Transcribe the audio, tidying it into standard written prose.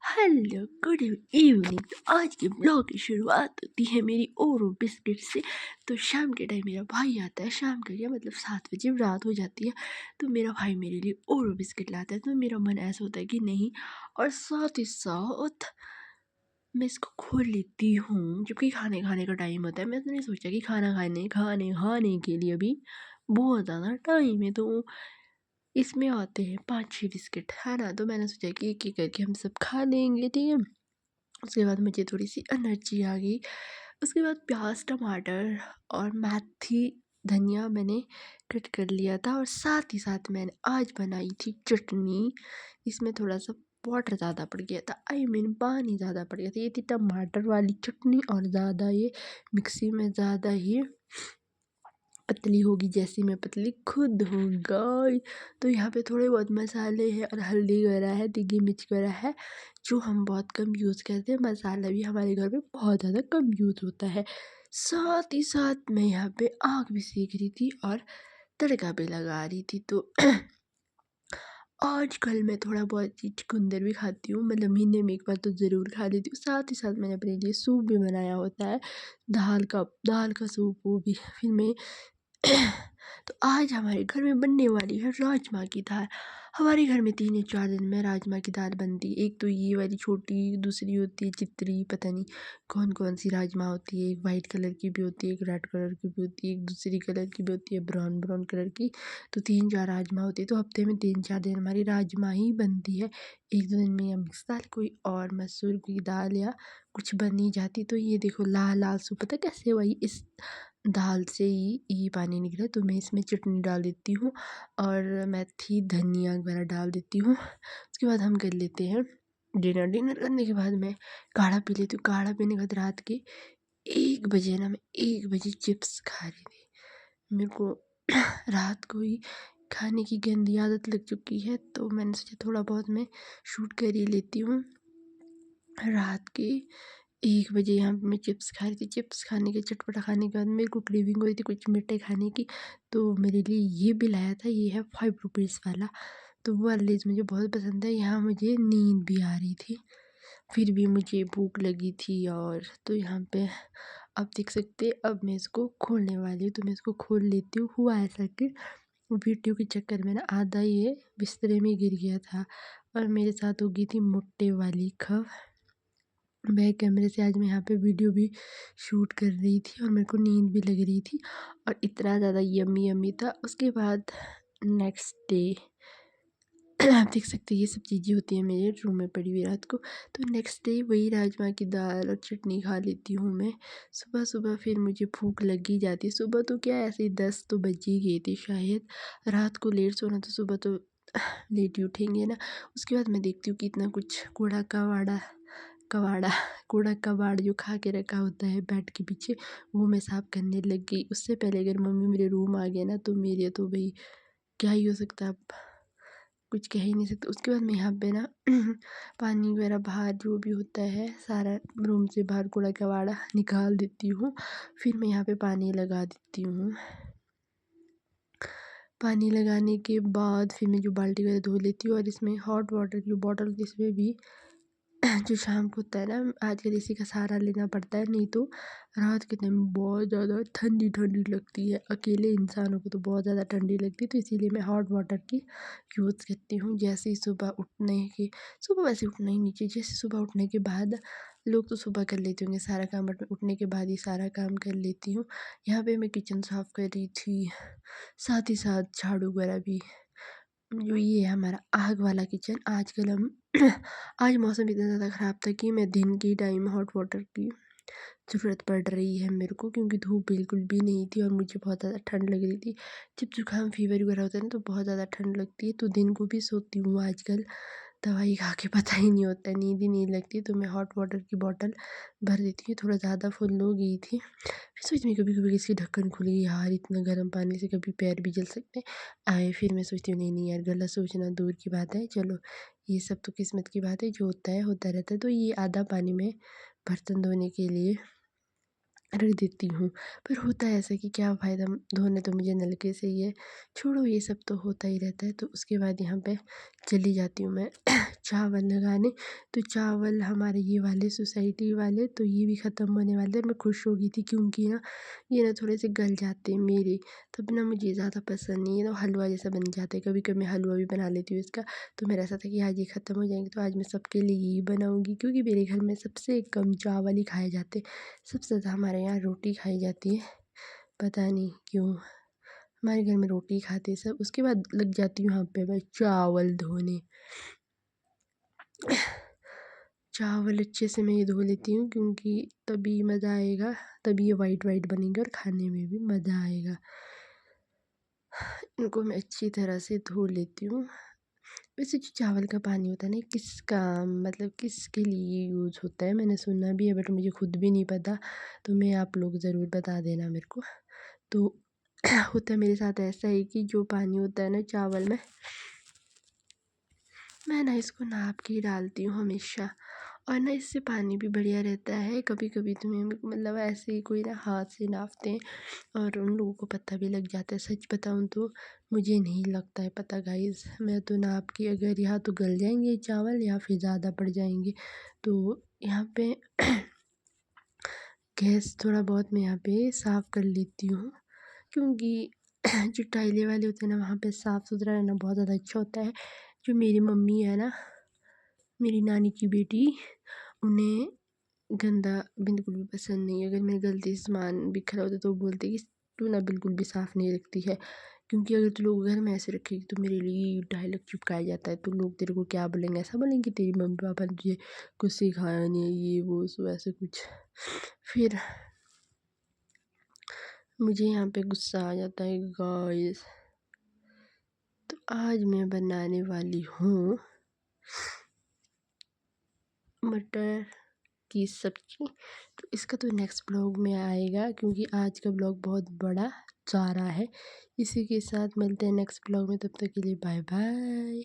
Hello good evening. तो आज के ब्लॉग की शुरुआत होती है मेरी ओरो बिस्किट से। तो शाम के टाइम मेरा भाई आता है, शाम का क्या मतलब 7 बजे रात हो जाती है, तो मेरा भाई मेरे लिए ओरो बिस्किट लाता है। तो मेरा मन ऐसा होता है कि नहीं, और साथ ही साथ मैं इसको खोल लेती हूँ जबकि खाने खाने का टाइम होता है। मैंने सोचा कि खाना खाने खाने खाने के लिए अभी बहुत ज़्यादा टाइम है, तो इसमें आते हैं 5-6 बिस्किट, है ना। तो मैंने सोचा कि एक एक करके हम सब खा लेंगे, ठीक है। उसके बाद मुझे थोड़ी सी एनर्जी आ गई। उसके बाद प्याज टमाटर और मेथी धनिया मैंने कट कर लिया था, और साथ ही साथ मैंने आज बनाई थी चटनी। इसमें थोड़ा सा वाटर ज़्यादा पड़ गया था, आई मीन पानी ज़्यादा पड़ गया था। ये थी टमाटर वाली चटनी, और ज़्यादा ये मिक्सी में ज़्यादा ही पतली होगी, जैसी मैं पतली खुद हूँ गाइस। तो यहाँ पे थोड़े बहुत मसाले हैं और हल्दी वगैरह है, तीखी मिर्च वगैरह है, जो हम बहुत कम यूज़ करते हैं। मसाला भी हमारे घर में बहुत ज़्यादा कम यूज़ होता है। साथ ही साथ मैं यहाँ पे आग भी सेक रही थी और तड़का भी लगा रही थी। तो आजकल मैं थोड़ा बहुत ही चुकंदर भी खाती हूँ, मतलब महीने में एक बार तो ज़रूर खा लेती हूँ। साथ ही साथ मैंने अपने लिए सूप भी बनाया होता है, दाल का सूप, वो भी। फिर मैं तो आज हमारे घर में बनने वाली है राजमा की दाल। हमारे घर में 3 या 4 दिन में राजमा की दाल बनती है। एक तो ये वाली छोटी, दूसरी होती है चित्री, पता नहीं कौन कौन सी राजमा होती है। एक वाइट कलर की भी होती है, एक रेड कलर की भी होती है, एक दूसरी कलर की भी होती है, ब्राउन ब्राउन कलर की। तो 3-4 राजमा होती है। तो हफ्ते में 3-4 दिन हमारी राजमा ही बनती है। 1-2 दिन में या मिक्स दाल कोई और मसूर की दाल या कुछ बन ही जाती। तो ये देखो लाल लाल सो, पता कैसे हुआ, इस दाल से ही ये पानी निकला। तो मैं इसमें चटनी डाल देती हूँ और मेथी धनिया वगैरह डाल देती हूँ। उसके बाद हम कर लेते हैं डिनर करने के बाद मैं काढ़ा पी लेती हूँ। काढ़ा पीने के बाद रात के 1 बजे ना, मैं 1 बजे चिप्स खा रही थी। मेरे को रात को ही खाने की गंदी आदत लग चुकी है, तो मैंने सोचा थोड़ा बहुत मैं शूट कर ही लेती हूँ। रात के 1 बजे यहाँ पे मैं चिप्स खा रही थी। चिप्स खाने के, चटपटा खाने के बाद मेरे को क्रेविंग हो रही थी कुछ मीठे खाने की, तो मेरे लिए ये भी लाया था। ये है 5 रुपीज़ वाला, तो वो लेज़ मुझे बहुत पसंद है। यहाँ मुझे नींद भी आ रही थी, फिर भी मुझे भूख लगी थी। और तो यहाँ पे आप देख सकते, अब मैं इसको खोलने वाली हूँ। तो मैं इसको खोल लेती हूँ। हुआ ऐसा कि वीडियो के चक्कर में ना आधा ये बिस्तरे में गिर गया था, और मेरे साथ हो गई थी मोटे वाली खब। बैक कैमरे से आज मैं यहाँ पे वीडियो भी शूट कर रही थी, और मेरे को नींद भी लग रही थी, और इतना ज़्यादा यम्मी यम्मी था। उसके बाद नेक्स्ट डे आप देख सकते हैं ये सब चीज़ें होती हैं मेरे रूम में पड़ी हुई रात को। तो नेक्स्ट डे वही राजमा की दाल और चटनी खा लेती हूँ मैं। सुबह सुबह फिर मुझे भूख लग ही जाती है। सुबह तो क्या, ऐसे ही 10 तो बज ही गई थी शायद। रात को लेट सोना, तो सुबह तो लेट ही उठेंगे ना। उसके बाद मैं देखती हूँ कि इतना कुछ कबाड़ा कूड़ा कबाड़ जो खा के रखा होता है बेड के पीछे, वो मैं साफ़ करने लग गई। उससे पहले अगर मम्मी मेरे रूम आ गए ना, तो मेरे तो भाई क्या ही हो सकता है, अब कुछ कह ही नहीं सकते। उसके बाद मैं यहाँ पे ना पानी वगैरह बाहर जो भी होता है सारा रूम से बाहर कूड़ा कबाड़ा निकाल देती हूँ। फिर मैं यहाँ पे पानी लगा देती हूँ। पानी लगाने के बाद फिर मैं जो बाल्टी वगैरह धो लेती हूँ, और इसमें हॉट वाटर की बॉटल, इसमें भी जो शाम को होता है ना, आजकल इसी का सहारा लेना पड़ता है, नहीं तो रात के टाइम बहुत ज़्यादा ठंडी ठंडी लगती है। अकेले इंसानों को तो बहुत ज़्यादा ठंडी लगती है, तो इसीलिए मैं हॉट वाटर की यूज़ करती हूँ। जैसे ही सुबह वैसे उठना ही नहीं चाहिए, जैसे सुबह उठने के बाद, लोग तो सुबह कर लेते होंगे सारा काम, बट मैं उठने के बाद ही सारा काम कर लेती हूँ। यहाँ पे मैं किचन साफ़ कर रही थी, साथ ही साथ झाड़ू वगैरह भी। जो ये है हमारा आग वाला किचन। आजकल हम आज मौसम इतना ज़्यादा ख़राब था कि मैं दिन के टाइम हॉट वाटर की ज़रूरत पड़ रही है मेरे को, क्योंकि धूप बिल्कुल भी नहीं थी और मुझे बहुत ज़्यादा ठंड लग रही थी। जब जुकाम फीवर वगैरह होता है ना, तो बहुत ज़्यादा ठंड लगती है, तो दिन को भी सोती हूँ आजकल। दवाई खा के पता ही नहीं होता है, नींद ही नहीं लगती। तो मैं हॉट वाटर की बॉटल भर देती हूँ, थोड़ा ज़्यादा फुल हो गई थी। फिर सोचती हूँ कभी कभी इसकी ढक्कन खुल गई, यार इतना गर्म पानी से कभी पैर भी जल सकते हैं आए। फिर मैं सोचती हूँ नहीं नहीं यार, गलत सोचना दूर की बात है, चलो ये सब तो किस्मत की बात है, जो होता है होता रहता है। तो ये आधा पानी में बर्तन धोने के लिए रख देती हूँ। पर होता है ऐसा कि क्या फ़ायदा, धोने तो मुझे नलके से ही है। छोड़ो, ये सब तो होता ही रहता है। तो उसके बाद यहाँ पे चली जाती हूँ मैं चावल लगाने। तो चावल हमारे ये वाले सोसाइटी वाले, तो ये भी ख़त्म होने वाले हैं। मैं खुश हो गई थी क्योंकि ना ये ना थोड़े से गल जाते हैं मेरे, तब ना मुझे ज़्यादा पसंद नहीं है, तो हलवा जैसा बन जाता है। कभी कभी मैं हलवा भी बना लेती हूँ इसका। तो मेरा ऐसा था कि आज ये ख़त्म हो जाएंगे तो आज मैं सबके लिए यही बनाऊँगी, क्योंकि मेरे घर में सबसे कम चावल ही खाए जाते हैं। सबसे ज़्यादा हमारे यहाँ रोटी खाई जाती है, पता नहीं क्यों हमारे घर में रोटी खाते हैं सब। उसके बाद लग जाती हूँ यहाँ पे मैं चावल धोने। चावल अच्छे से मैं ये धो लेती हूँ, क्योंकि तभी मज़ा आएगा, तभी ये वाइट वाइट बनेंगे और खाने में भी मज़ा आएगा। इनको मैं अच्छी तरह से धो लेती हूँ। वैसे जो चावल का पानी होता है ना, किस काम, मतलब किसके लिए यूज़ होता है, मैंने सुना भी है बट मुझे खुद भी नहीं पता। तो मैं, आप लोग ज़रूर बता देना मेरे को। तो होता है मेरे साथ ऐसा है कि जो पानी होता है ना चावल में, मैं ना इसको नाप के ही डालती हूँ हमेशा। और ना इससे पानी भी बढ़िया रहता है। कभी कभी तो मैं, मतलब ऐसे ही कोई ना हाथ से नापते हैं और उन लोगों को पता भी लग जाता है। सच बताऊँ तो मुझे नहीं लगता है पता गाइस। मैं तो नाप के, अगर यहाँ तो गल जाएंगे चावल या फिर ज़्यादा पड़ जाएंगे, तो यहाँ पे गैस थोड़ा बहुत मैं यहाँ पे साफ़ कर लेती हूँ, क्योंकि जो टाइले वाले होते हैं ना, वहाँ पे साफ़ सुथरा रहना बहुत ज़्यादा अच्छा होता है। जो मेरी मम्मी है ना, मेरी नानी की बेटी, उन्हें गंदा बिल्कुल भी पसंद नहीं है। अगर मेरी गलती से सामान बिखरा होता है तो वो बोलते हैं कि तू ना बिल्कुल भी साफ़ नहीं रखती है, क्योंकि अगर तू लोग घर में ऐसे रखेगी तो मेरे लिए डायलॉग चिपकाया जाता है, तो लोग तेरे को क्या बोलेंगे, ऐसा बोलेंगे तेरी मम्मी पापा ने तुझे कुछ सिखाया नहीं है, ये वो सो ऐसे कुछ। फिर मुझे यहाँ पे गुस्सा आ जाता है गाइस। तो आज मैं बनाने वाली हूँ मटर की सब्ज़ी। तो इसका तो नेक्स्ट ब्लॉग में आएगा, क्योंकि आज का ब्लॉग बहुत बड़ा जा रहा है। इसी के साथ मिलते हैं नेक्स्ट ब्लॉग में, तब तक के लिए बाय बाय।